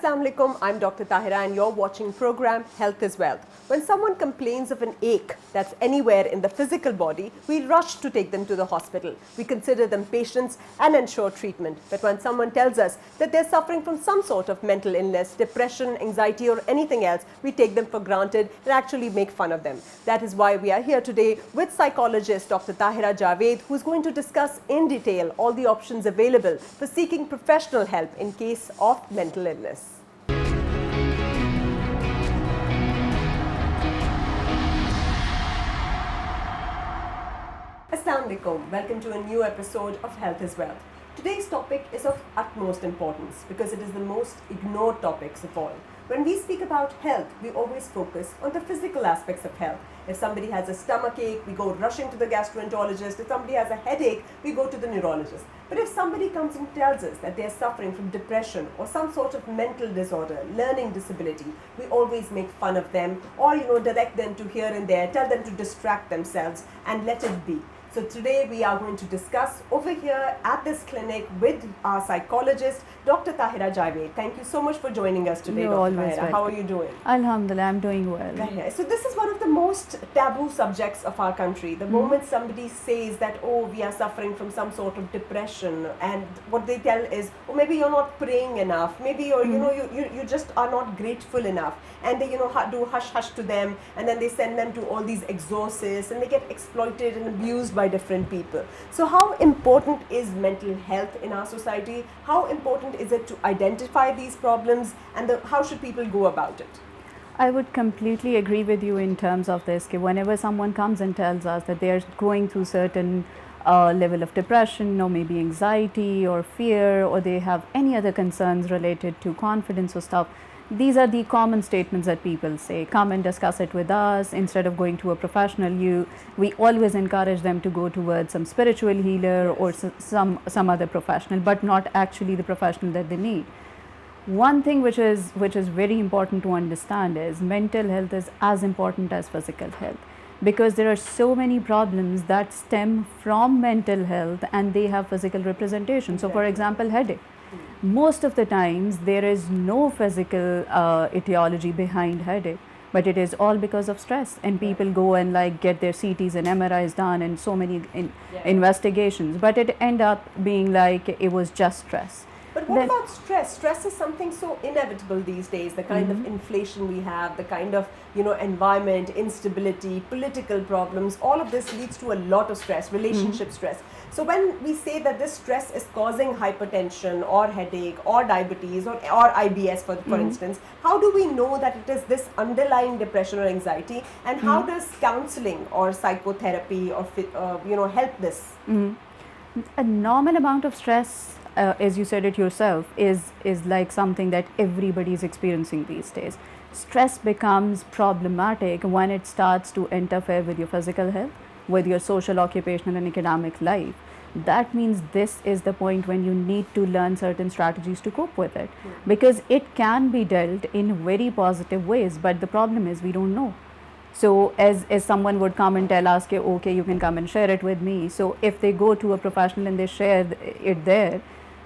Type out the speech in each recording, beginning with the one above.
Assalamu alaikum, I'm Dr. Tahira and you're watching program Health is Wealth. When someone complains of an ache that's anywhere in the physical body, we rush to take them to the hospital. We consider them patients and ensure treatment. But when someone tells us that they're suffering from some sort of mental illness, depression, anxiety or anything else, we take them for granted and actually make fun of them. That is why we are here today with psychologist Dr. Tahira Javed, who's going to discuss in detail all the options available for seeking professional help in case of mental illness. Assalamu alaikum. Welcome to a new episode of Health is Wealth. Today's topic is of utmost importance because it is the most ignored topics of all. When we speak about health, we always focus on the physical aspects of health. If somebody has a stomach ache, we go rushing to the gastroenterologist. If somebody has a headache, we go to the neurologist. But if somebody comes and tells us that they're suffering from depression or some sort of mental disorder, learning disability, we always make fun of them or direct them to here and there, tell them to distract themselves and let it be. So today we are going to discuss over here at this clinic with our psychologist, Dr. Tahira Javed. Thank you so much for joining us today, Dr. Tahira. How are you doing? Alhamdulillah, I'm doing well. So this is one of the most taboo subjects of our country. The moment somebody says that, oh, we are suffering from some sort of depression, and what they tell is, oh, maybe you're not praying enough, maybe you're, you just are not grateful enough, and they, do hush hush to them, and then they send them to all these exorcists, and they get exploited and abused by different people. So how important is mental health in our society? How important is it to identify these problems, and how should people go about it? I would completely agree with you in terms of this. Whenever someone comes and tells us that they're going through certain level of depression or maybe anxiety or fear, or they have any other concerns related to confidence or stuff, these are the common statements that people say. Come and discuss it with us instead of going to a professional. We always encourage them to go towards some spiritual healer or some other professional, but not actually the professional that they need. One thing which is very important to understand is mental health is as important as physical health, because there are so many problems that stem from mental health and they have physical representation. So for example, headache. Most of the times there is no physical etiology behind headache, but it is all because of stress, and people go and get their CTs and MRIs done and so many investigations, but it end up being it was just stress. But what about stress? Stress is something so inevitable these days. The kind of inflation we have, the kind of environment, instability, political problems, all of this leads to a lot of stress, relationship stress. So when we say that this stress is causing hypertension or headache or diabetes or IBS for instance, how do we know that it is this underlying depression or anxiety, and how does counseling or psychotherapy or help this? A normal amount of stress, as you said it yourself, is like something that everybody is experiencing these days. Stress becomes problematic when it starts to interfere with your physical health, with your social, occupational and academic life. That means this is the point when you need to learn certain strategies to cope with it, because it can be dealt in very positive ways, but the problem is we don't know. So as someone would come and tell us, okay, you can come and share it with me. So if they go to a professional and they share it there,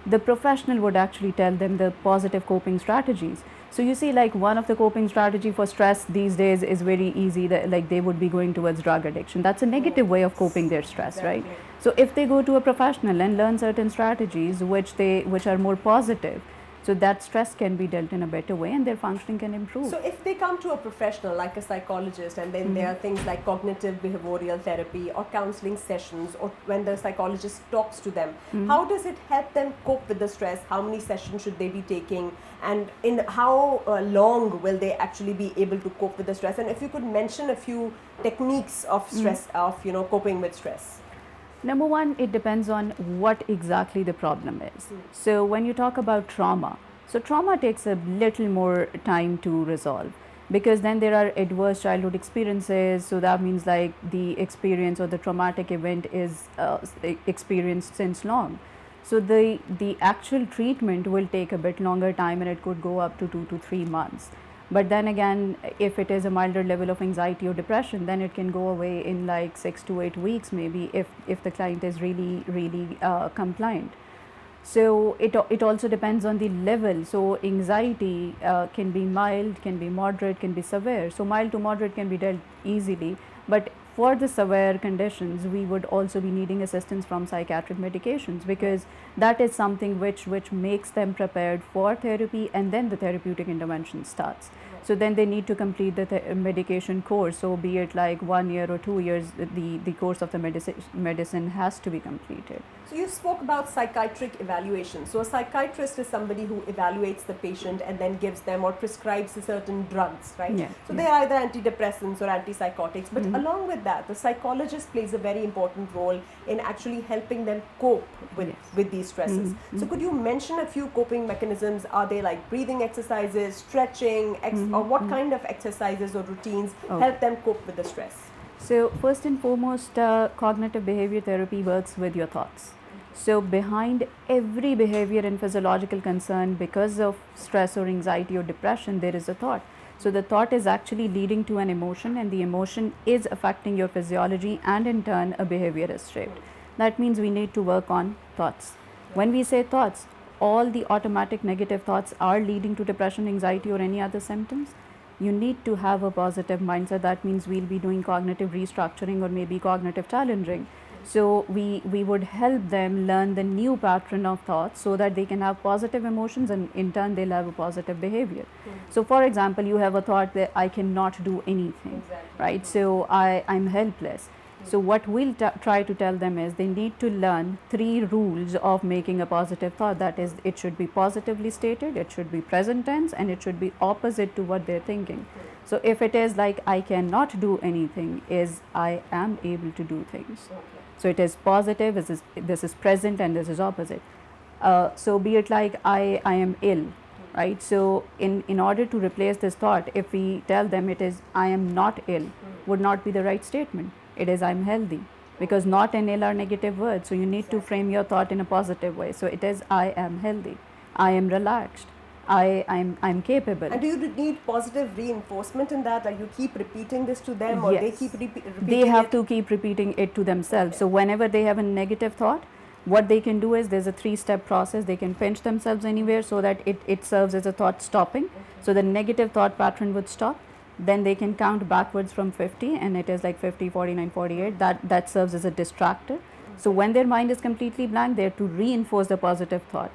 the professional would actually tell them the positive coping strategies. So you see, one of the coping strategy for stress these days is very easy, that they would be going towards drug addiction. That's a negative way of coping their stress, right? So if they go to a professional and learn certain strategies which are more positive, so that stress can be dealt in a better way and their functioning can improve. So if they come to a professional like a psychologist, and then there are things like cognitive behavioral therapy or counseling sessions, or when the psychologist talks to them, how does it help them cope with the stress? How many sessions should they be taking, and in how long will they actually be able to cope with the stress? And if you could mention a few techniques of stress, of coping with stress. Number one, it depends on what exactly the problem is. So when you talk about trauma, so trauma takes a little more time to resolve, because then there are adverse childhood experiences. So that means the experience or the traumatic event is experienced since long. So the actual treatment will take a bit longer time, and it could go up to 2 to 3 months. But then again, if it is a milder level of anxiety or depression, then it can go away in 6 to 8 weeks maybe, if the client is really compliant. So it also depends on the level. So anxiety can be mild, can be moderate, can be severe. So mild to moderate can be dealt easily, but for the severe conditions, we would also be needing assistance from psychiatric medications, because that is something which makes them prepared for therapy, and then the therapeutic intervention starts. So then they need to complete the medication course. So be it like 1 year or 2 years, the course of the medicine has to be completed. So you spoke about psychiatric evaluation. So a psychiatrist is somebody who evaluates the patient and then gives them or prescribes certain drugs, right? Yeah, So yeah. they are either antidepressants or antipsychotics. But along with that, the psychologist plays a very important role in actually helping them cope with these stresses. So could you mention a few coping mechanisms? Are they like breathing exercises, stretching, or what kind of exercises or routines help them cope with the stress? So first and foremost, cognitive behavior therapy works with your thoughts. So behind every behavior and physiological concern because of stress or anxiety or depression, there is a thought. So the thought is actually leading to an emotion, and the emotion is affecting your physiology, and in turn a behavior is shaped. That means we need to work on thoughts. When we say thoughts, all the automatic negative thoughts are leading to depression, anxiety, or any other symptoms. You need to have a positive mindset. That means we'll be doing cognitive restructuring or maybe cognitive challenging. So we would help them learn the new pattern of thoughts so that they can have positive emotions, and in turn they'll have a positive behavior. So for example, you have a thought that I cannot do anything, right? So I'm helpless. So what we'll try to tell them is they need to learn 3 rules of making a positive thought. That is, it should be positively stated, it should be present tense, and it should be opposite to what they're thinking. So if it is like I cannot do anything, is I am able to do things. So it is positive, this is present, and this is opposite. So be it like I am ill, right? So in order to replace this thought, if we tell them it is I am not ill, would not be the right statement. It is I'm healthy, because not and ill are negative words. So you need to frame your thought in a positive way. So it is I am healthy, I am relaxed, I'm capable. And do you need positive reinforcement in that? Like you keep repeating this to them, or they keep repeating They have it? to keep repeating it to themselves. So whenever they have a negative thought, what they can do is there's a 3-step process. They can pinch themselves anywhere so that it serves as a thought stopping. So the negative thought pattern would stop. Then they can count backwards from 50, and it is like 50, 49, 48. That serves as a distractor. So when their mind is completely blank, they have to reinforce the positive thought.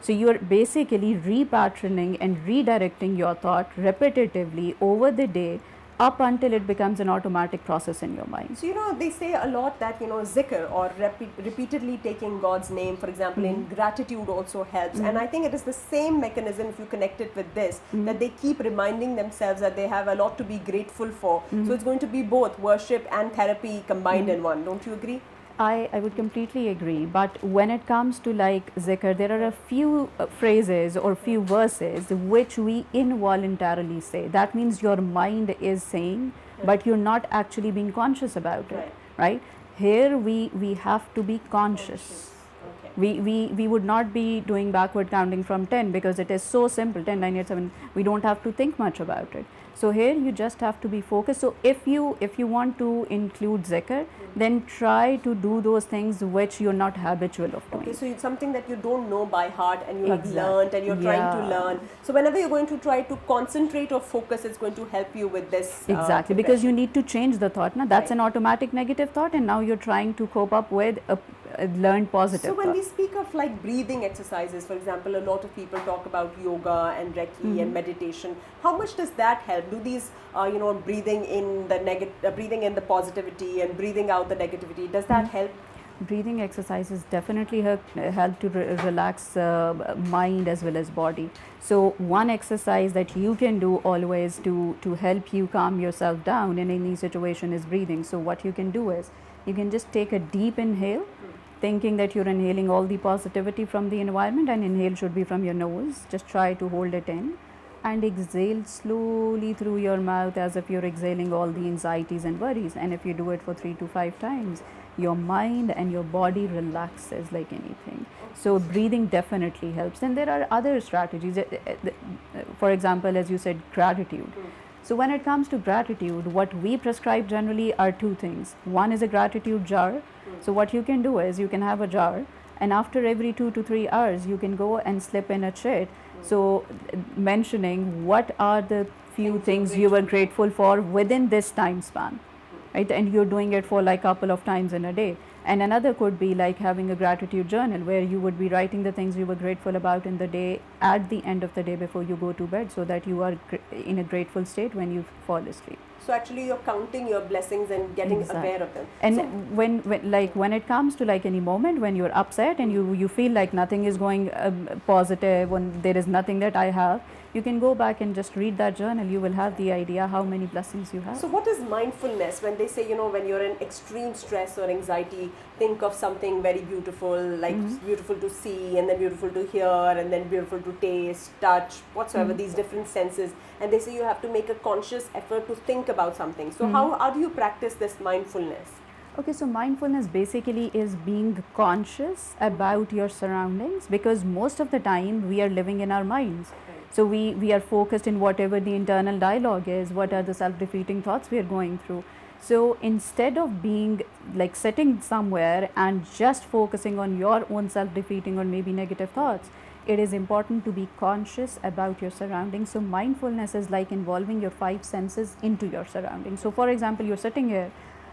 So you're basically repatterning and redirecting your thought repetitively over the day up until it becomes an automatic process in your mind. So, they say a lot that, zikr or repeatedly taking God's name, for example, in gratitude also helps. And I think it is the same mechanism, if you connect it with this, that they keep reminding themselves that they have a lot to be grateful for. So it's going to be both worship and therapy combined in one. Don't you agree? I would completely agree, but when it comes to like zikr, there are a few phrases or few verses which we involuntarily say. That means your mind is saying, but you're not actually being conscious about it, right? Here we have to be conscious. We would not be doing backward counting from 10 because it is so simple, 10, 9, 8, 7, we don't have to think much about it. So here you just have to be focused. So if you want to include zikr, then try to do those things which you're not habitual of doing. Okay, so it's something that you don't know by heart and you have learned and you're trying to learn. So whenever you're going to try to concentrate or focus, it's going to help you with this. Exactly, because you need to change the thought. Now that's an automatic negative thought, and now you're trying to cope up with a learned positive So when thought. we speak of like breathing exercises, for example, a lot of people talk about yoga and Reiki and meditation. How much does that help? Do these, breathing in the positivity and breathing out the negativity, does that help? Breathing exercises definitely help to relax mind as well as body. So one exercise that you can do always to help you calm yourself down in any situation is breathing. So what you can do is you can just take a deep inhale, thinking that you're inhaling all the positivity from the environment, and inhale should be from your nose. Just try to hold it in and exhale slowly through your mouth as if you're exhaling all the anxieties and worries. And if you do it for 3 to 5 times, your mind and your body relaxes like anything. So breathing definitely helps. And there are other strategies. For example, as you said, gratitude. So when it comes to gratitude, what we prescribe generally are 2 things. One is a gratitude jar. So what you can do is you can have a jar, and after every 2 to 3 hours you can go and slip in a chat. So mentioning what are the few things you were grateful for within this time span, right? And you're doing it for like couple of times in a day. And another could be like having a gratitude journal where you would be writing the things you were grateful about in the day at the end of the day before you go to bed, so that you are in a grateful state when you fall asleep. So actually you're counting your blessings and getting aware of them. And so when it comes to like any moment when you're upset and you feel like nothing is going positive, when there is nothing that I have, you can go back and just read that journal. You will have the idea how many blessings you have. So what is mindfulness? When they say, when you're in extreme stress or anxiety, think of something very beautiful, like beautiful to see, and then beautiful to hear, and then beautiful to taste, touch, whatsoever, these different senses. And they say you have to make a conscious effort to think about something. So how do you practice this mindfulness? Okay, so mindfulness basically is being conscious about your surroundings, because most of the time we are living in our minds. So we are focused in whatever the internal dialogue is, what are the self-defeating thoughts we are going through. So instead of being like sitting somewhere and just focusing on your own self-defeating or maybe negative thoughts, it is important to be conscious about your surroundings. So mindfulness is like involving your 5 senses into your surroundings. So for example, you're sitting here,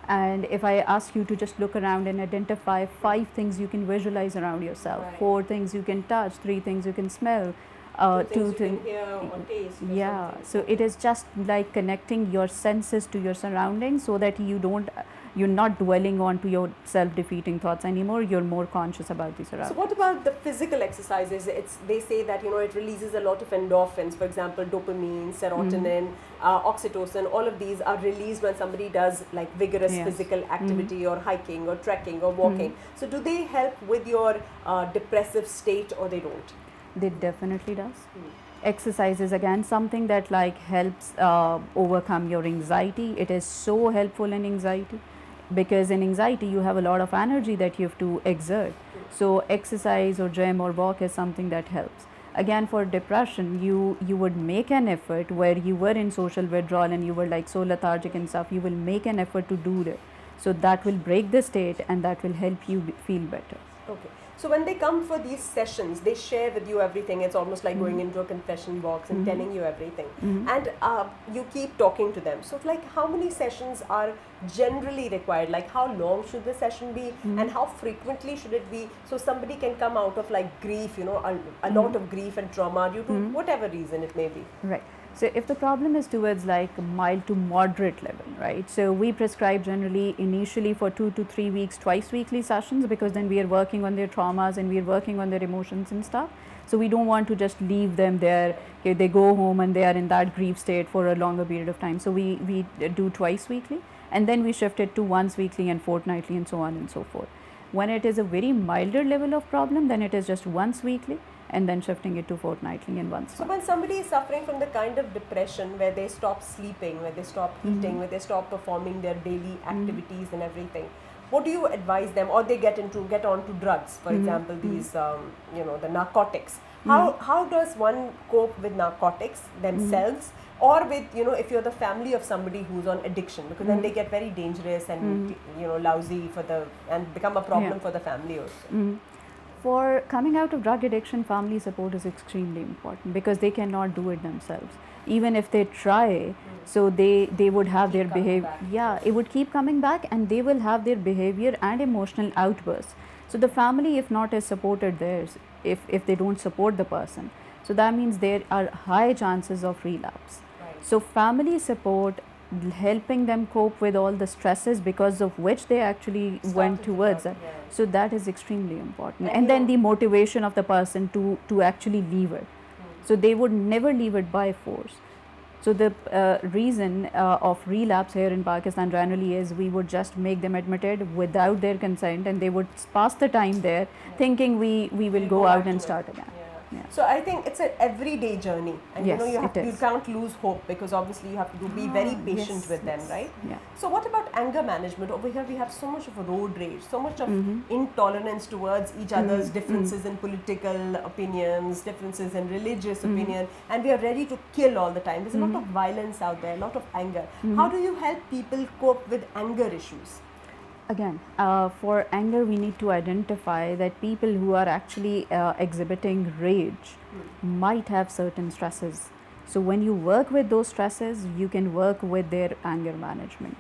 and if I ask you to just look around and identify 5 things you can visualize around yourself, 4 things you can touch, 3 things you can smell, 2 things you can hear or taste. Yeah, so it is just like connecting your senses to your surroundings, so that you're not dwelling on to your self-defeating thoughts anymore. You're more conscious about the surroundings. So what about the physical exercises? They say that it releases a lot of endorphins. For example, dopamine, serotonin, oxytocin. All of these are released when somebody does like vigorous physical activity or hiking or trekking or walking. So do they help with your depressive state, or they don't? They definitely does. Exercise is again something that like helps overcome your anxiety. It is so helpful in anxiety, because in anxiety you have a lot of energy that you have to exert. So exercise or gym or walk is something that helps. Again, for depression, you would make an effort where you were in social withdrawal and you were like so lethargic and stuff. You will make an effort to do that. So that will break the state and that will help you feel better. Okay. So when they come for these sessions, they share with you everything. It's almost like going into a confession box and telling you everything. And you keep talking to them. So like how many sessions are generally required? Like how long should the session be and how frequently should it be? So somebody can come out of like grief, a lot of grief and trauma due to whatever reason it may be. Right. So if the problem is towards like mild to moderate level, right? So we prescribe generally initially for 2 to 3 weeks, twice weekly sessions, because then we are working on their traumas and we are working on their emotions and stuff. So we don't want to just leave them there. Okay, they go home and they are in that grief state for a longer period of time. So we do twice weekly, and then we shift it to once weekly and fortnightly and so on and so forth. When it is a very milder level of problem, then it is just once weekly, and then shifting it to fortnightly and once. So when somebody is suffering from the kind of depression where they stop sleeping, where they stop eating, where they stop performing their daily activities and everything, what do you advise them? Or they get on to drugs, for example, these the narcotics. How does one cope with narcotics themselves, or with if you're the family of somebody who's on addiction, because then they get very dangerous and lousy and become a problem for the family also. For coming out of drug addiction, family support is extremely important, because they cannot do it themselves. Even if they try, so they would have their behavior. Yeah, it would keep coming back, and they will have their behavior and emotional outbursts. So the family, if not, is supported theirs, if they don't support the person. So that means there are high chances of relapse. Right. So family support, helping them cope with all the stresses because of which they actually went towards it. So that is extremely important. And then the motivation of the person to actually leave it. So they would never leave it by force. So the reason of relapse here in Pakistan generally is we would just make them admitted without their consent, and they would pass the time there thinking we will go out and start again. Yeah. So I think it's an everyday journey, and yes, you can't lose hope, because obviously you have to be very patient with them, right? Yeah. So what about anger management? Over here we have so much of a road rage, so much of intolerance towards each other's differences in political opinions, differences in religious opinion, and we are ready to kill all the time. There's a lot of violence out there, a lot of anger. How do you help people cope with anger issues? Again, for anger, we need to identify that people who are actually exhibiting rage might have certain stresses. So when you work with those stresses, you can work with their anger management.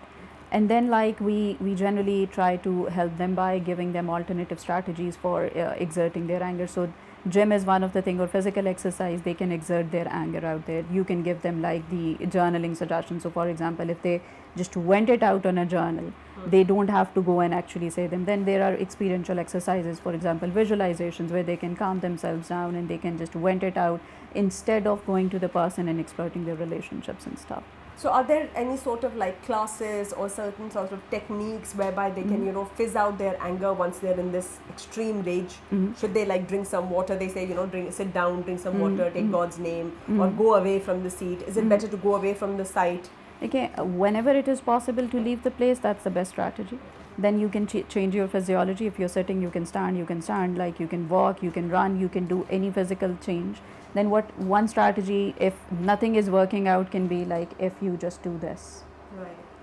And then, like, we generally try to help them by giving them alternative strategies for exerting their anger. So gym is one of the thing, or physical exercise, they can exert their anger out there. You can give them like the journaling suggestions. So for example, if they just vent it out on a journal, they don't have to go and actually say them. Then there are experiential exercises, for example visualizations, where they can calm themselves down and they can just vent it out instead of going to the person and exploiting their relationships and stuff. So are there any sort of like classes or certain sort of techniques whereby they can, fizz out their anger once they're in this extreme rage? Should they like drink some water? They say, sit down, drink some water, take God's name, or go away from the seat. Is it better to go away from the site? Okay, whenever it is possible to leave the place, that's the best strategy. Then you can change your physiology. If you're sitting, you can stand, like you can walk, you can run, you can do any physical change. Then one strategy, if nothing is working out, can be like if you just do this.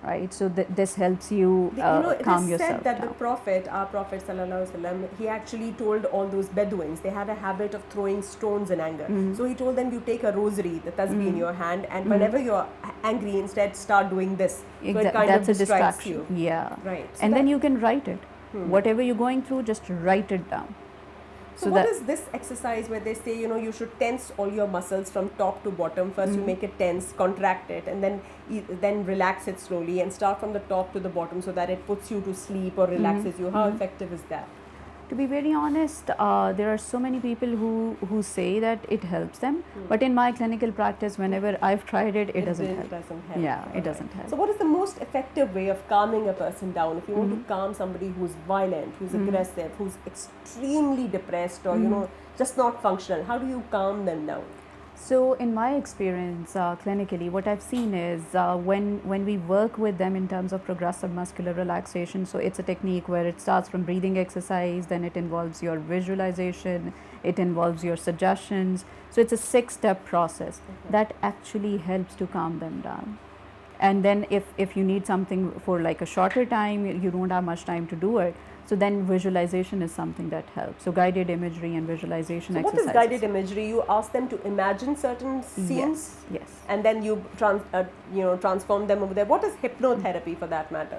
Right. So this helps you calm yourself down. It is said that the Prophet, our Prophet Sallallahu Alaihi Wasallam, he actually told all those Bedouins, they had a habit of throwing stones in anger. So he told them, you take a rosary, the tasbih in your hand, and whenever you're angry, instead start doing this. So it kind That's of a distraction. You. Yeah. Right. So and then you can write it. Whatever you're going through, just write it down. So what is this exercise where they say, you should tense all your muscles from top to bottom? First you make it tense, contract it, and then relax it slowly and start from the top to the bottom so that it puts you to sleep or relaxes you. How effective is that? To be very honest, there are so many people who say that it helps them, but in my clinical practice, whenever I've tried it, it doesn't help. Yeah, it doesn't help. So what is the most effective way of calming a person down? If you want to calm somebody who's violent, who's aggressive, who's extremely depressed, or just not functional, how do you calm them down? So in my experience clinically, what I've seen is when we work with them in terms of progressive muscular relaxation, so it's a technique where it starts from breathing exercise, then it involves your visualization, it involves your suggestions. So it's a 6-step process that actually helps to calm them down. And then if you need something for like a shorter time, you don't have much time to do it, so then visualization is something that helps. So guided imagery and visualization exercises. What is guided imagery? You ask them to imagine certain scenes, yes, and then you transform them over there. What is hypnotherapy for that matter?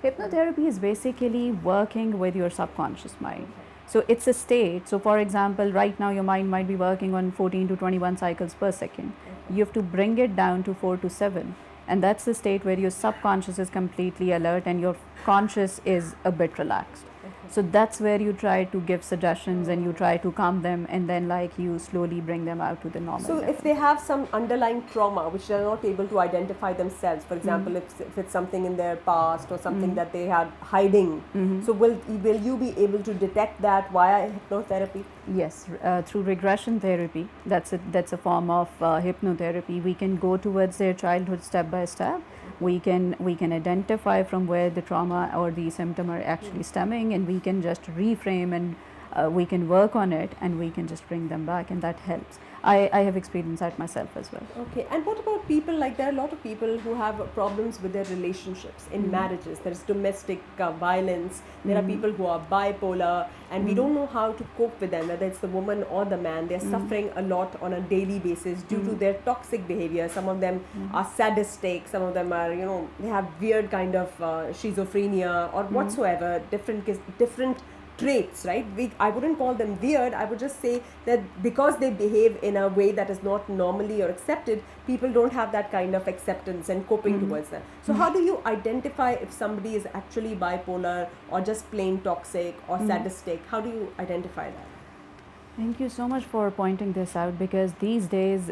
Hypnotherapy is basically working with your subconscious mind. So it's a state. So for example, right now your mind might be working on 14 to 21 cycles per second. You have to bring it down to 4 to 7. And that's the state where your subconscious is completely alert and your conscious is a bit relaxed. So that's where you try to give suggestions and you try to calm them, and then like you slowly bring them out to the normal level. If they have some underlying trauma which they're not able to identify themselves, for example, if it's something in their past or something that they had hiding, so will you be able to detect that via hypnotherapy? Yes, through regression therapy. That's a form of hypnotherapy. We can go towards their childhood step by step. We can identify from where the trauma or the symptom are actually stemming, and we can just reframe and we can work on it and we can just bring them back, and that helps. I have experienced that myself as well. Okay, and what about people, like there are a lot of people who have problems with their relationships in marriages. There's domestic violence, there are people who are bipolar, and we don't know how to cope with them, whether it's the woman or the man. They're suffering a lot on a daily basis due to their toxic behavior. Some of them are sadistic, some of them are, they have weird kind of schizophrenia or whatsoever, different traits, right? I wouldn't call them weird. I would just say that because they behave in a way that is not normally or accepted, people don't have that kind of acceptance and coping towards them. So how do you identify if somebody is actually bipolar or just plain toxic or sadistic? How do you identify that? Thank you so much for pointing this out, because these days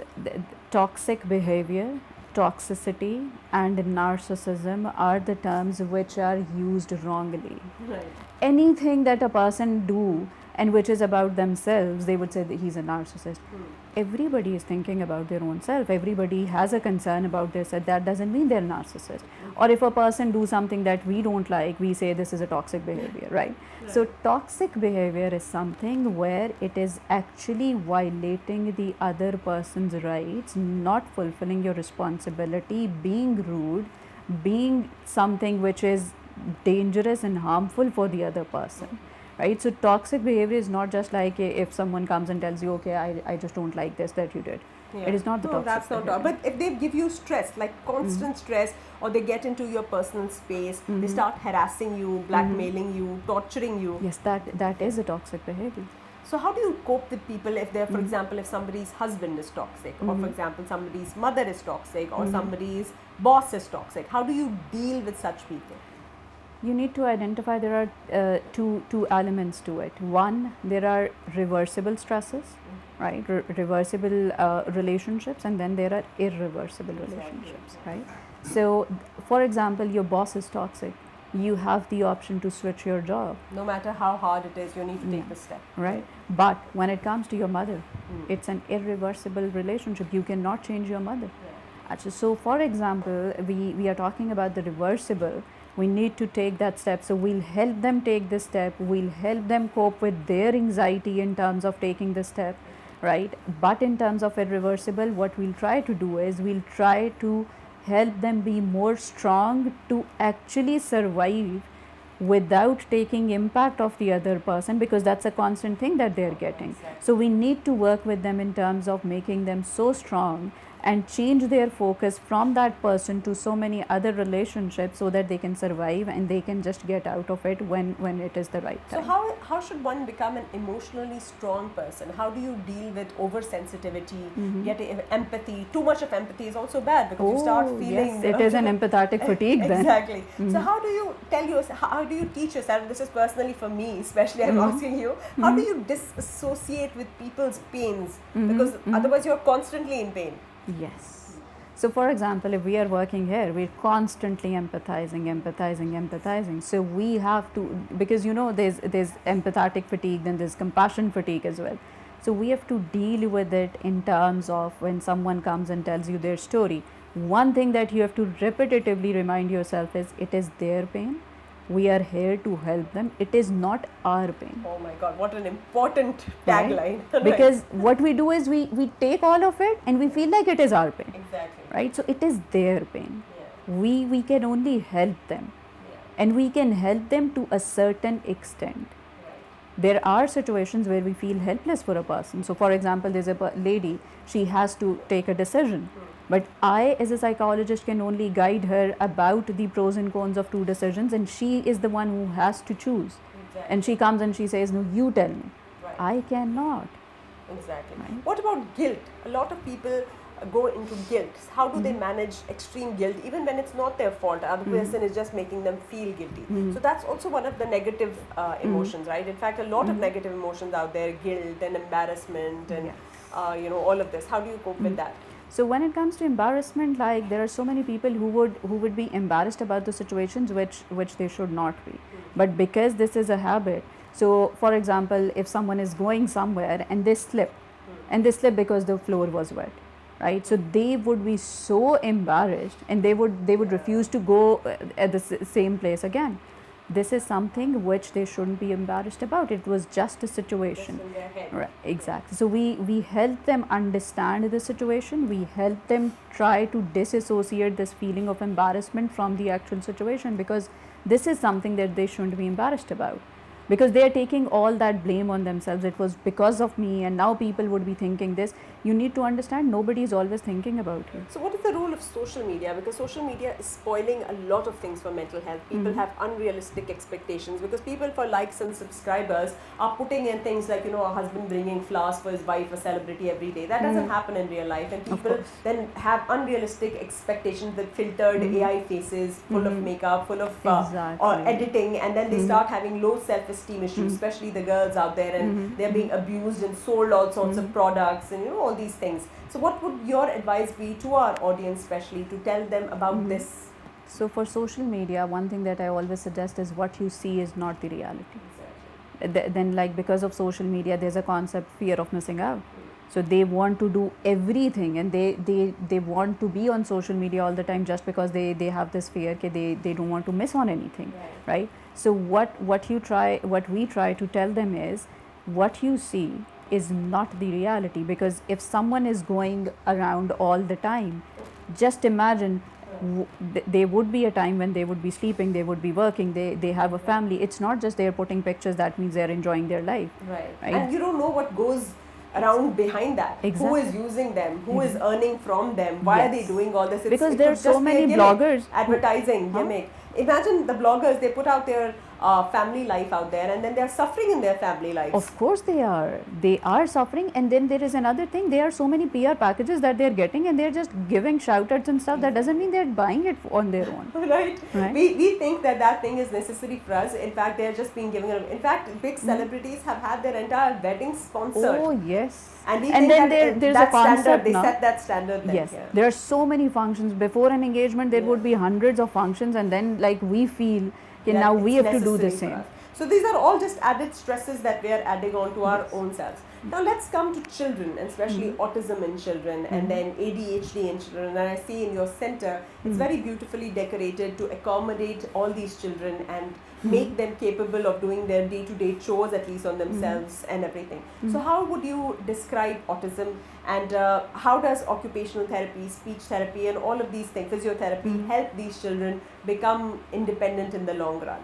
toxic behavior, toxicity and narcissism are the terms which are used wrongly. Right. Anything that a person do and which is about themselves, they would say that he's a narcissist. Everybody is thinking about their own self. Everybody has a concern about this. That doesn't mean they're narcissist. Or if a person do something that we don't like, we say this is a toxic behavior, right? So toxic behavior is something where it is actually violating the other person's rights, not fulfilling your responsibility, being rude, being something which is dangerous and harmful for the other person, right? So toxic behavior is not just like if someone comes and tells you, okay, I just don't like this that you did. Yeah. It is not the No, toxic that's not. behavior. But if they give you stress, like constant stress, or they get into your personal space, they start harassing you, blackmailing you, torturing you. Yes, that is a toxic behavior. So how do you cope with people if they're, for example, if somebody's husband is toxic, or for example, somebody's mother is toxic, or somebody's boss is toxic? How do you deal with such people? You need to identify there are two elements to it. One, there are reversible stresses, right? Reversible relationships, and then there are irreversible relationships, right? So, for example, your boss is toxic. You have the option to switch your job. No matter how hard it is, you need to take the step. Right? But when it comes to your mother, it's an irreversible relationship. You cannot change your mother. Actually, so for example, we are talking about the reversible. We need to take that step. So we'll help them take this step. We'll help them cope with their anxiety in terms of taking the step, right? But in terms of irreversible, what we'll try to do is we'll try to help them be more strong to actually survive without taking impact of the other person, because that's a constant thing that they're getting. So we need to work with them in terms of making them so strong and change their focus from that person to so many other relationships so that they can survive and they can just get out of it when it is the right time. So how should one become an emotionally strong person? How do you deal with oversensitivity, getting empathy? Too much of empathy is also bad because you start feeling... Yes, it is an empathetic fatigue then. Exactly. So how do you teach yourself, this is personally for me, especially I'm asking you, how do you disassociate with people's pains? Because otherwise you're constantly in pain. Yes. So for example, if we are working here, we're constantly empathizing. So we have to, because there's empathetic fatigue, then there's compassion fatigue as well. So we have to deal with it in terms of when someone comes and tells you their story. One thing that you have to repetitively remind yourself is it is their pain. We are here to help them. It is not our pain. Oh my God, what an important tagline. Right? Because what we do is we take all of it and we feel like it is our pain. Exactly. Right? So it is their pain. Yeah. We can only help them. Yeah. And we can help them to a certain extent. There are situations where we feel helpless for a person. So for example, there's a lady, she has to take a decision. But I, as a psychologist, can only guide her about the pros and cons of two decisions, and she is the one who has to choose. Exactly. And she comes and she says, no, you tell me. Right. I cannot. Exactly. Right. What about guilt? A lot of people go into guilt. How do they manage extreme guilt, even when it's not their fault? The other person is just making them feel guilty. So that's also one of the negative emotions, right? In fact, a lot of negative emotions out there, guilt and embarrassment and all of this. How do you cope with that? So when it comes to embarrassment, like there are so many people who would be embarrassed about the situations which they should not be. But because this is a habit, so for example, if someone is going somewhere and they slip, because the floor was wet, right? So they would be so embarrassed and they would refuse to go at the same place again. This is something which they shouldn't be embarrassed about. It was just a situation. Just in their head. Right, exactly. So we help them understand the situation. We help them try to disassociate this feeling of embarrassment from the actual situation, because this is something that they shouldn't be embarrassed about. Because they are taking all that blame on themselves. It was because of me, and now people would be thinking this. You need to understand nobody is always thinking about you. So what is the role of social media? Because social media is spoiling a lot of things for mental health. People have unrealistic expectations because people for likes and subscribers are putting in things like, a husband bringing flowers for his wife, a celebrity every day. That doesn't happen in real life, and people then have unrealistic expectations with filtered AI faces, full of makeup, full of or editing, and then they start having low self-esteem issues, especially the girls out there, and they're being abused and sold all sorts of products and all these things. So what would your advice be to our audience, especially to tell them about this? So for social media, one thing that I always suggest is what you see is not the reality. Exactly. Then like because of social media, there's a concept, fear of missing out. So they want to do everything, and they want to be on social media all the time just because they have this fear that they don't want to miss on anything, right? So what we try to tell them is what you see is not the reality. Because if someone is going around all the time, just imagine There would be a time when they would be sleeping, they would be working, they have a family. It's not just they're putting pictures, that means they're enjoying their life. Right. And you don't know what goes around behind that. Exactly. Who is using them? Who is earning from them? Why are they doing all this? Because there are so many bloggers. Advertising, gimmick. Imagine the bloggers, they put out their family life out there, and then they are suffering in their family lives. Of course they are. They are suffering. And then there is another thing. There are so many PR packages that they're getting, and they're just giving shout-outs and stuff. That doesn't mean they're buying it on their own. Right. We think that thing is necessary for us. In fact, they're just being given. In fact, big celebrities have had their entire wedding sponsored. Oh, yes. And we think then there's that a concept standard, they now. set that standard then. Yes. There are so many functions. Before an engagement, there would be hundreds of functions, and then like we feel, now we have to do the same. So these are all just added stresses that we are adding on to our own selves. Now let's come to children, and especially autism in children, and then ADHD in children. And I see in your center, it's very beautifully decorated to accommodate all these children and make them capable of doing their day-to-day chores, at least on themselves and everything. So how would you describe autism, and how does occupational therapy, speech therapy, and all of these things, physiotherapy, help these children become independent in the long run?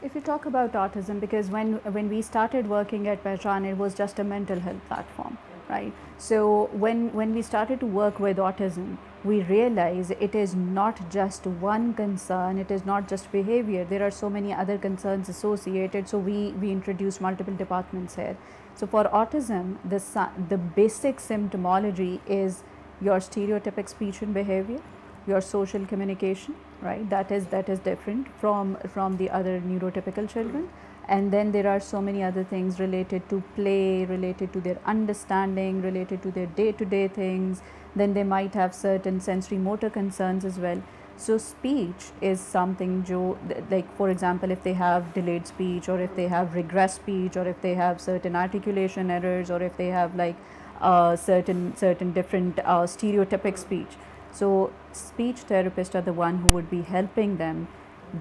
If you talk about autism, because when we started working at Pehchan, it was just a mental health platform, right? So when we started to work with autism, we realized it is not just one concern, it is not just behavior. There are so many other concerns associated. So we introduced multiple departments here. So for autism, the basic symptomology is your stereotypic speech and behavior, your social communication, right? That is different from the other neurotypical children. And then there are so many other things related to play, related to their understanding, related to their day-to-day things. Then they might have certain sensory motor concerns as well. So speech is something, like for example, if they have delayed speech, or if they have regress speech, or if they have certain articulation errors, or if they have like certain different stereotypic speech. So speech therapists are the one who would be helping them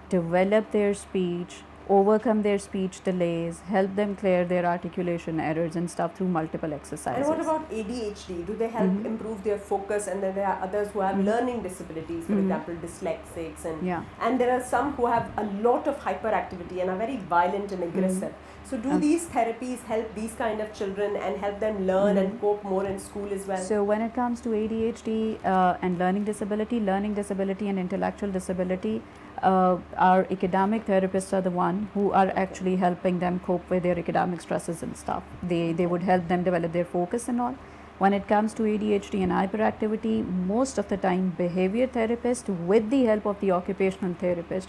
develop their speech, overcome their speech delays, help them clear their articulation errors and stuff through multiple exercises. And what about ADHD? Do they help improve their focus? And then there are others who have learning disabilities, for example, dyslexics, and there are some who have a lot of hyperactivity and are very violent and aggressive. So do these therapies help these kind of children and help them learn and cope more in school as well? So when it comes to ADHD and learning disability and intellectual disability, our academic therapists are the one who are actually helping them cope with their academic stresses and stuff. They would help them develop their focus and all. When it comes to ADHD and hyperactivity, most of the time behavior therapist with the help of the occupational therapist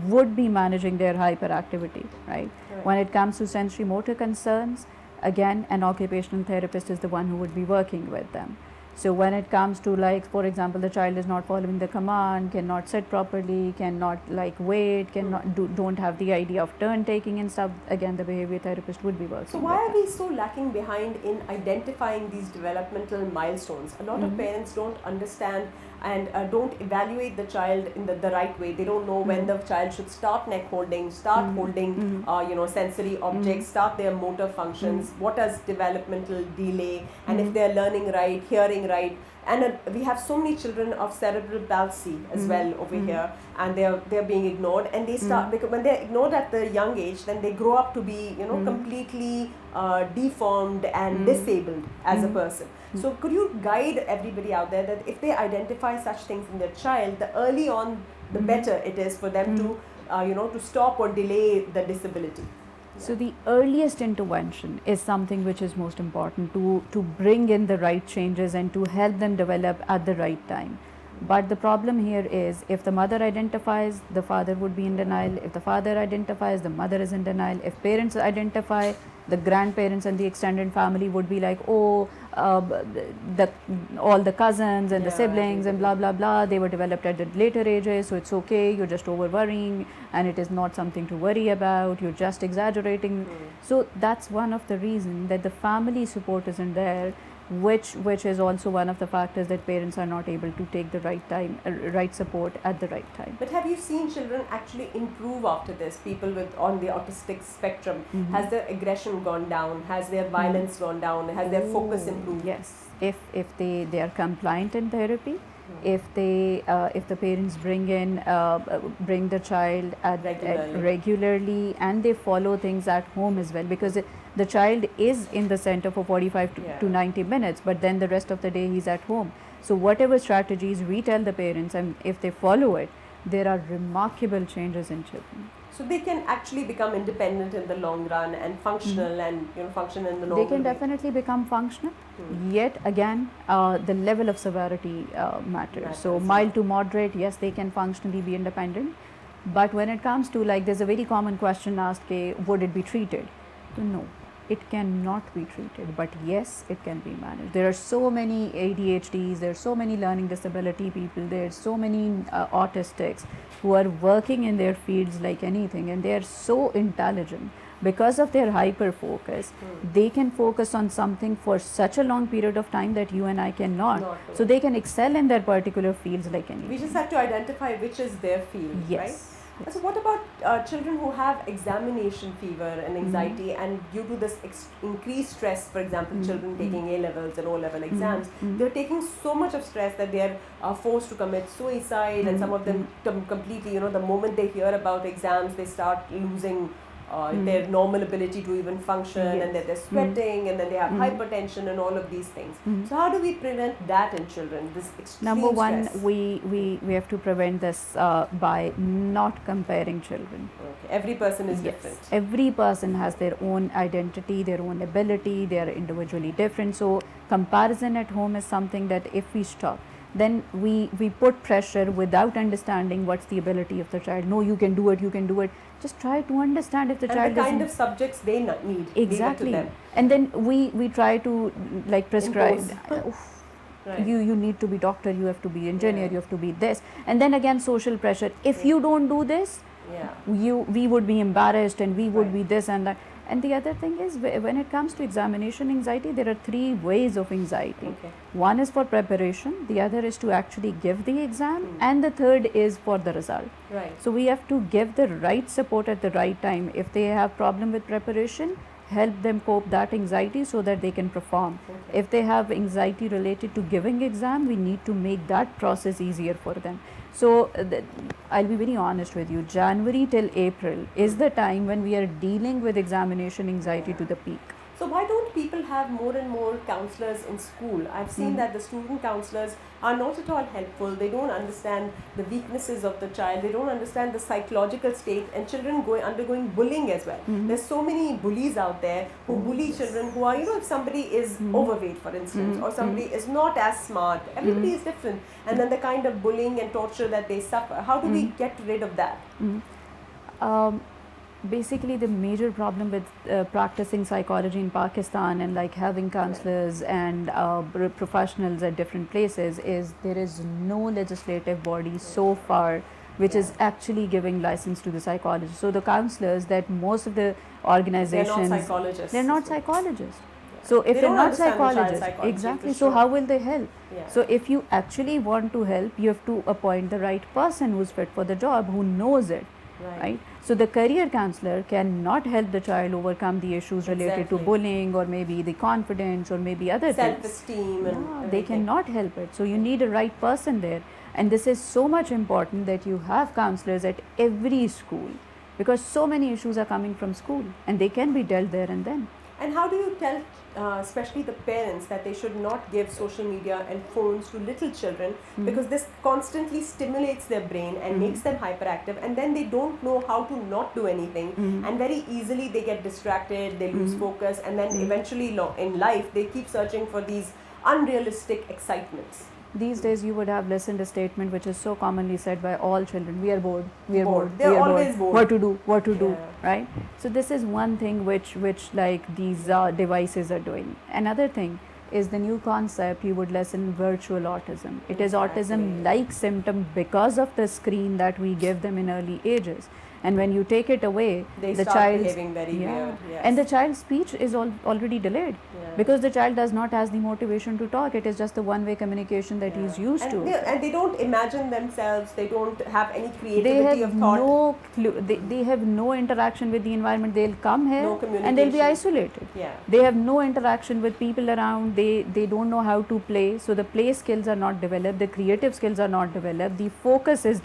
would be managing their hyperactivity, right? When it comes to sensory motor concerns, again, an occupational therapist is the one who would be working with them. So when it comes to, like, for example, the child is not following the command, cannot sit properly, cannot like wait, don't have the idea of turn taking and stuff, again, the behavior therapist would be working. So why are we so lacking behind in identifying these developmental milestones? A lot of parents don't understand and don't evaluate the child in the right way. They don't know when the child should start neck holding, start holding sensory objects, start their motor functions, what does developmental delay, and if they're learning right, hearing right. And we have so many children of cerebral palsy as well over here, and they're being ignored, and they start because when they're ignored at the young age, then they grow up to be completely deformed and disabled as a person. So could you guide everybody out there that if they identify such things in their child, the early on the better it is for them to to stop or delay the disability? So the earliest intervention is something which is most important to bring in the right changes and to help them develop at the right time. But the problem here is, if the mother identifies, the father would be in denial. If the father identifies, the mother is in denial. If parents identify, the grandparents and the extended family would be like, oh, all the cousins and the siblings and blah, blah, blah, they were developed at the later ages, so it's okay, you're just over worrying and it is not something to worry about, you're just exaggerating. So that's one of the reasons that the family support isn't there, which is also one of the factors that parents are not able to take the right support at the right time. But have you seen children actually improve after this? People on the autistic spectrum, has their aggression gone down? Has their violence gone down? Has their focus improved? Yes, if they are compliant in therapy, if the parents bring the child regularly, and they follow things at home as well, because the child is in the center for 45 to 90 minutes, but then the rest of the day he's at home. So whatever strategies we tell the parents, and if they follow it, there are remarkable changes in children. So they can actually become independent in the long run and functional and function in the normal They can way. definitely become functional. Yet again, the level of severity matters. So mild to moderate, yes, they can functionally be independent. But when it comes to, like, there's a very common question asked, would it be treated? So no, it cannot be treated, but yes, it can be managed. There are so many ADHDs, there are so many learning disability people, there are so many autistics who are working in their fields like anything, and they are so intelligent. Because of their hyper focus, they can focus on something for such a long period of time that you and I cannot. So they can excel in their particular fields like anything. We just have to identify which is their field, yes. right? Yes. So what about children who have examination fever and anxiety, and due to this increased stress, for example, children taking A-levels and O-level exams, they're taking so much of stress that they're forced to commit suicide, and some of them completely, the moment they hear about exams, they start losing their normal ability to even function, and that they're sweating, and then they have hypertension and all of these things. So how do we prevent that in children, this extreme Number one, stress? we have to prevent this by not comparing children. Okay. Every person is different. Every person has their own identity, their own ability, they are individually different. So comparison at home is something that if we stop, then we put pressure without understanding what's the ability of the child. No, you can do it, you can do it. Just try to understand if the child and the kind of subjects they need. Exactly. Leave it to them. And then we try to, like, prescribe. Right. You need to be doctor, you have to be engineer, you have to be this. And then again, social pressure. If you don't do this, we would be embarrassed, and we would be this and that. And the other thing is, when it comes to examination anxiety, there are 3 ways of anxiety. One is for preparation, the other is to actually give the exam, and the third is for the result. So we have to give the right support at the right time. If they have problem with preparation, help them cope that anxiety so that they can perform. If they have anxiety related to giving exam, we need to make that process easier for them. So I'll be very honest with you, January till April is the time when we are dealing with examination anxiety to the peak. So why don't people have more and more counselors in school? I've seen that the student counselors are not at all helpful. They don't understand the weaknesses of the child. They don't understand the psychological state, and children undergoing bullying as well. There's so many bullies out there who bully children who are, if somebody is overweight, for instance, or somebody is not as smart, everybody is different. And then the kind of bullying and torture that they suffer, how do we get rid of that? Basically, the major problem with practicing psychology in Pakistan and like having counselors and professionals at different places is there is no legislative body so far which is actually giving license to the psychologists. So the counselors that most of the organizations, they're not psychologists. So if they they're don't not understand psychologists, exactly, so how will they help? Yeah. So if you actually want to help, you have to appoint the right person who's fit for the job, who knows it. Right. So the career counselor cannot help the child overcome the issues related to bullying, or maybe the confidence, or maybe other self-esteem things. and they cannot help it. So you need a right person there, and this is so much important that you have counselors at every school, because so many issues are coming from school and they can be dealt there and then. And how do you tell, especially the parents, that they should not give social media and phones to little children, because this constantly stimulates their brain and makes them hyperactive, and then they don't know how to not do anything, and very easily they get distracted, they lose focus, and then eventually in life they keep searching for these unrealistic excitements. These days you would have listened a statement which is so commonly said by all children: we are bored, we are bored, they're always bored. What to do, right? So this is one thing which like these devices are doing. Another thing is the new concept, you would listen virtual autism. It is autism-like symptom because of the screen that we give them in early ages. And when you take it away, They the start child's behaving very weird. Yes. and the child's speech is already delayed Yeah. because the child does not has the motivation to talk. It is just the one-way communication that he's used and to. and they don't imagine themselves. They don't have any They creativity have of thought. no clue. They have no interaction with the environment. They'll come here No and they'll be communication. isolated. Yeah. They have no interaction with people around. They don't know how to play. So the play skills are not developed. The creative skills are not developed. The focus is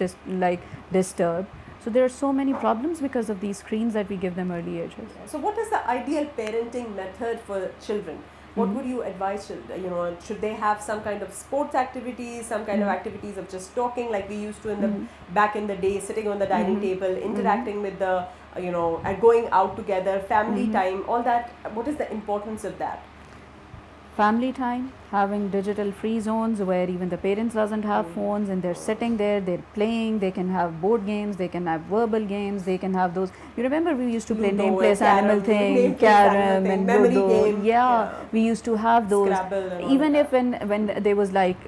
disturbed. So there are so many problems because of these screens that we give them early ages. So what is the ideal parenting method for children? What would you advise children? Should they have some kind of sports activities, some kind of activities of just talking like we used to in the back in the day, sitting on the dining table, interacting with the, and going out together, family time, all that. What is the importance of that? Family time, having digital free zones where even the parents doesn't have phones and they're sitting there, they're playing, they can have board games, they can have verbal games, they can have those. You remember we used to play name place animal thing, carom and memory ludo. game. Yeah, we used to have those. Scrabble and all even that. if when there was like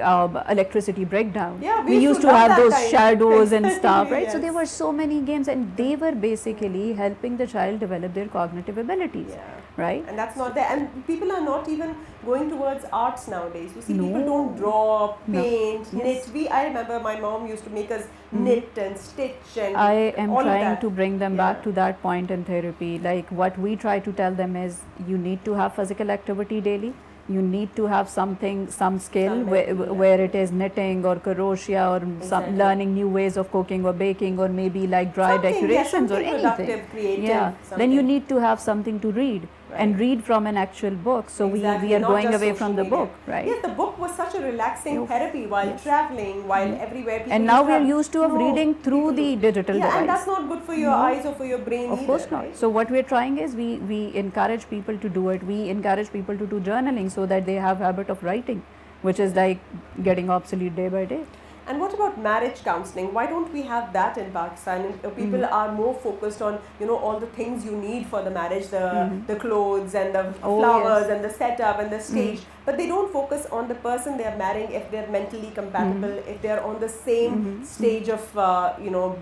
electricity breakdown, Yeah, we used to love have that those kind. shadows and stuff, right? So Yes. there were so many games and they were basically helping the child develop their cognitive abilities, right? And that's not there. And people are not even going towards arts nowadays. You see, people No. don't draw, No. paint, Yes. knit. I remember my mom used to make us knit and stitch and I am all of trying that. to bring them back Yeah. to that point in therapy. Like what we try to tell them is you need to have physical activity daily. You need to have some skill Some where, mental where it is knitting or crochet or some Exactly. learning new ways of cooking or baking or maybe like dry Something, decorations or something anything. productive, creative, Yeah. something. Then you need to have something to read and Right. read from an actual book. So Exactly, we are not going just away social from the media. book, right? Yes, the book was such a relaxing Yes. therapy while Yes. traveling, while everywhere. People And now used we are have used to of reading through people the digital Yeah, device. and that's not good for your No. eyes or for your brain Of either. course not. Right? So what we're trying is we encourage people to do it. We encourage people to do journaling so that they have habit of writing, which is like getting obsolete day by day. And what about marriage counseling? Why don't we have that in Pakistan? And, people are more focused on all the things you need for the marriage, the clothes and the Oh, flowers yes. and the setup and the stage, but they don't focus on the person they are marrying, if they're mentally compatible, if they're on the same stage of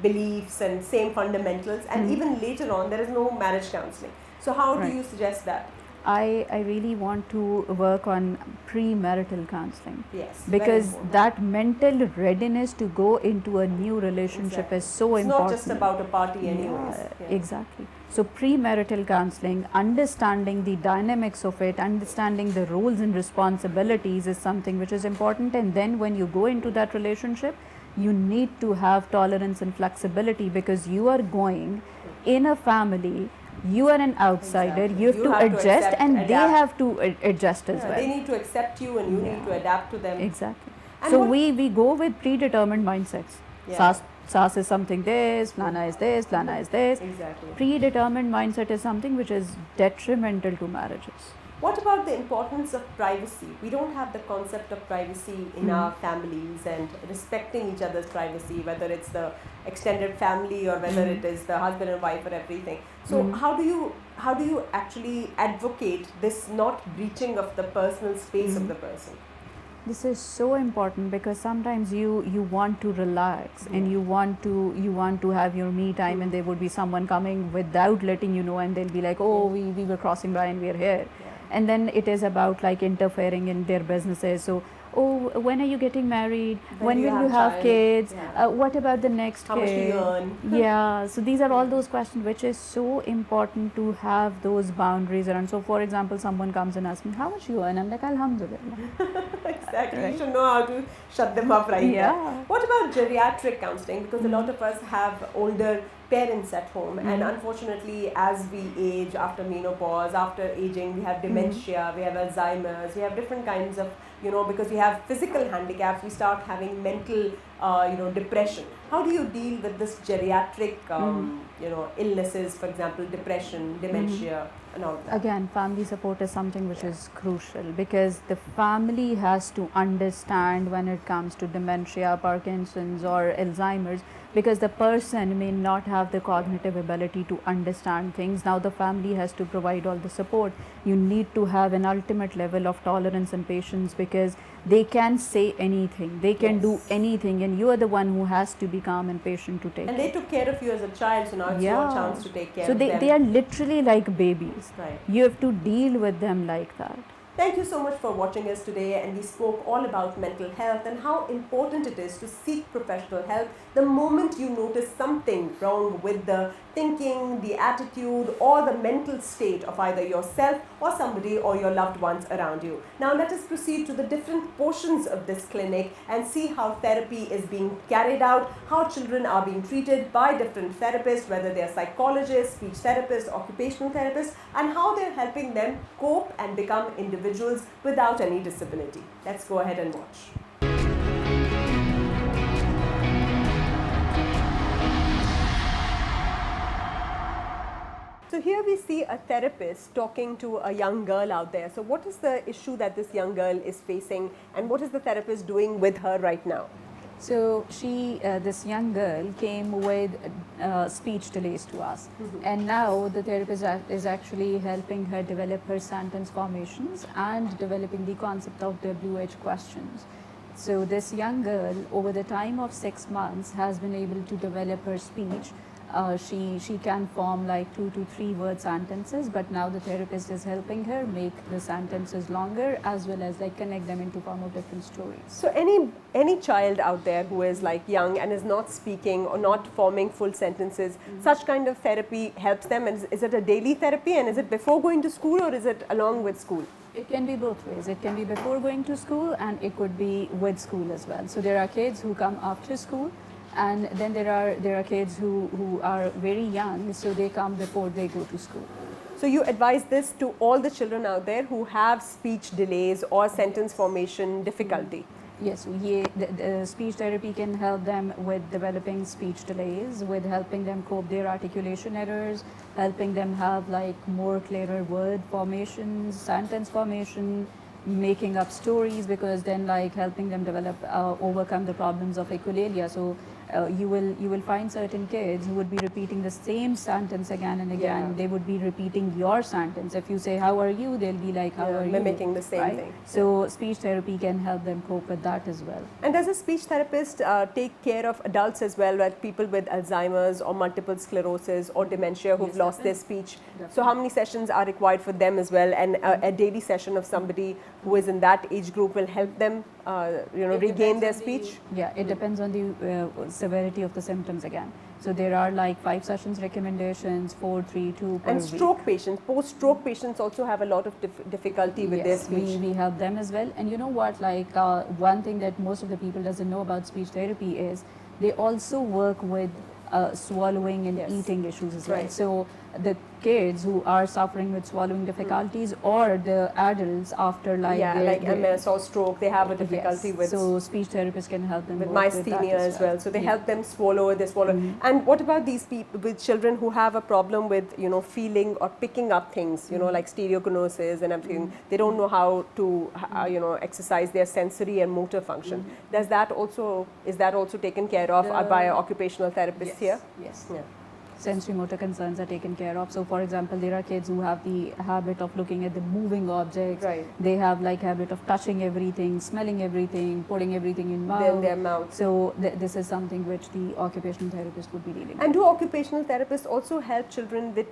beliefs and same fundamentals, and even later on there is no marriage counseling. So how do Right. you suggest that? I really want to work on premarital counseling. Yes, Because very important. that mental readiness to go into a new relationship Exactly. is so It's important. not just about a party anyways. Yeah, exactly. So premarital counseling, understanding the dynamics of it, understanding the roles and responsibilities is something which is important. And then when you go into that relationship, you need to have tolerance and flexibility because you are going in a family. You are an outsider. Exactly. You have to adjust, accept, and they adapt. have to adjust as well. They need to accept you, and you need to adapt to them. Exactly. And So what- we go with predetermined mindsets. Yeah. SAS is something this, Flana is this, Flana is this. Exactly. Predetermined mindset is something which is detrimental to marriages. What about the importance of privacy? We don't have the concept of privacy in our families and respecting each other's privacy, whether it's the extended family or whether it is the husband and wife or everything. So how do you actually advocate this not breaching of the personal space of the person? This is so important because sometimes you want to relax and you want to have your me time and there would be someone coming without letting you know and they'll be like, oh, we were crossing by and we are here. And then it is about like interfering in their businesses. So, oh, when are you getting married? When will you have child? kids? Yeah. What about the next How kid? much do you earn? Yeah, so these are all those questions which is so important to have those boundaries around. So for example, someone comes and asks me, how much you earn? I'm like, Alhamdulillah. Exactly. Right. You should know how to shut them up right Yeah. there. What about geriatric counseling? Because a lot of us have older parents at home, and unfortunately, as we age, after menopause, after aging, we have dementia, we have Alzheimer's, we have different kinds of, because we have physical handicaps, we start having mental, depression. How do you deal with this geriatric, illnesses, for example, depression, dementia, and all that? Again, family support is something which is crucial because the family has to understand when it comes to dementia, Parkinson's or Alzheimer's, because the person may not have the cognitive ability to understand things. Now the family has to provide all the support. You need to have an ultimate level of tolerance and patience because they can say anything, they can do Yes. anything, and you are the one who has to be calm and patient to take And it. they took care of you as a child, so now it's your chance to take care So of them. they are literally like babies. Right. You have to deal with them like that. Thank you so much for watching us today, and we spoke all about mental health and how important it is to seek professional help the moment you notice something wrong with the thinking, the attitude, or the mental state of either yourself or somebody or your loved ones around you. Now let us proceed to the different portions of this clinic and see how therapy is being carried out, how children are being treated by different therapists, whether they are psychologists, speech therapists, occupational therapists, and how they're helping them cope and become individuals without any disability. Let's go ahead and watch. So here we see a therapist talking to a young girl out there. So what is the issue that this young girl is facing, and what is the therapist doing with her right now? So this young girl came with speech delays to us, and now the therapist is actually helping her develop her sentence formations and developing the concept of WH questions. So this young girl, over the time of 6 months, has been able to develop her speech. She can form like 2 to 3 word sentences, but now the therapist is helping her make the sentences longer, as well as like connect them into form of different stories. So any child out there who is like young and is not speaking or not forming full sentences, such kind of therapy helps them. And is it a daily therapy, and is it before going to school, or is it along with school? It can be both ways. It can be before going to school, and it could be with school as well. So there are kids who come after school, and then there are kids who are very young, so they come before they go to school. So you advise this to all the children out there who have speech delays or sentence formation difficulty? Yes, the speech therapy can help them with developing speech delays, with helping them cope their articulation errors, helping them have like more clearer word formations, sentence formation, making up stories, because then like helping them develop, overcome the problems of echolalia. So you will find certain kids who would be repeating the same sentence again and again. Yeah. They would be repeating your sentence. If you say, how are you? They'll be like, how are you? Mimicking the same thing. So speech therapy can help them cope with that as well. And does a speech therapist take care of adults as well, like people with Alzheimer's or multiple sclerosis or dementia who've lost their speech? So how many sessions are required for them as well? And a daily session of somebody who is in that age group will help them regain their speech? It depends on the severity of the symptoms again. So there are like 5 sessions recommendations, 4, 3, 2 per And week. stroke patients, post-stroke patients also have a lot of difficulty with their speech. We help them as well. And you know what, like one thing that most of the people doesn't know about speech therapy is they also work with swallowing and eating issues as well. So the kids who are suffering with swallowing difficulties, or the adults after like MS or stroke, they have a difficulty with. So speech therapists can help them with work myasthenia with as well. So they help them swallow. They swallow. And what about these people with children who have a problem with feeling or picking up things? Like stereokinesis and everything. They don't know how to exercise their sensory and motor function. Is that also taken care of by an occupational therapist here? Yes. Yeah. Sensory motor concerns are taken care of. So for example, there are kids who have the habit of looking at the moving objects. Right. They have like habit of touching everything, smelling everything, putting everything in Their mouth. So this is something which the occupational therapist would be dealing with. And do occupational therapists also help children with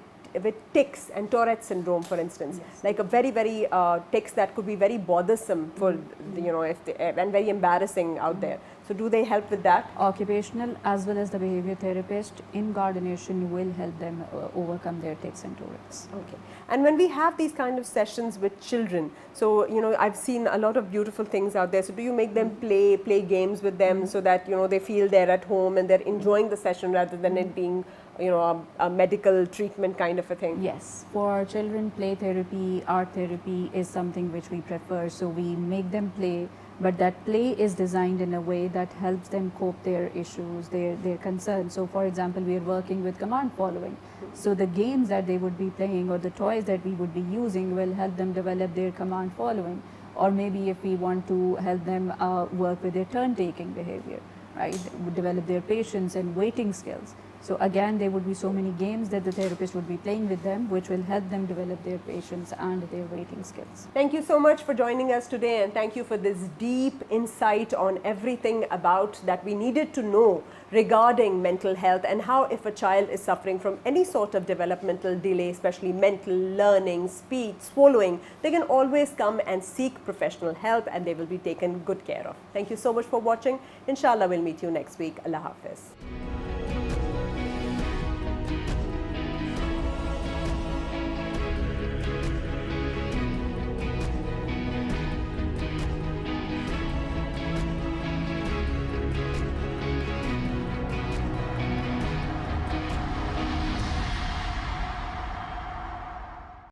tics and Tourette syndrome, for instance? Yes. Like a very, very tics that could be very bothersome for and very embarrassing out there. So do they help with that? Occupational as well as the behavior therapist in coordination will help them overcome their tics and Tourette's. Okay. And when we have these kind of sessions with children, so I've seen a lot of beautiful things out there. So do you make them play games with them so that they feel they're at home and they're enjoying the session rather than it being a medical treatment kind of a thing? Yes, for children, play therapy, art therapy is something which we prefer. So we make them play, but that play is designed in a way that helps them cope their issues, their concerns. So for example, we are working with command following. So the games that they would be playing or the toys that we would be using will help them develop their command following. Or maybe if we want to help them work with their turn taking behavior, right, develop their patience and waiting skills. So again, there would be so many games that the therapist would be playing with them, which will help them develop their patience and their waiting skills. Thank you so much for joining us today, and thank you for this deep insight on everything about that we needed to know regarding mental health, and how if a child is suffering from any sort of developmental delay, especially mental, learning, speech, swallowing, they can always come and seek professional help and they will be taken good care of. Thank you so much for watching. Inshallah, we'll meet you next week. Allah Hafiz.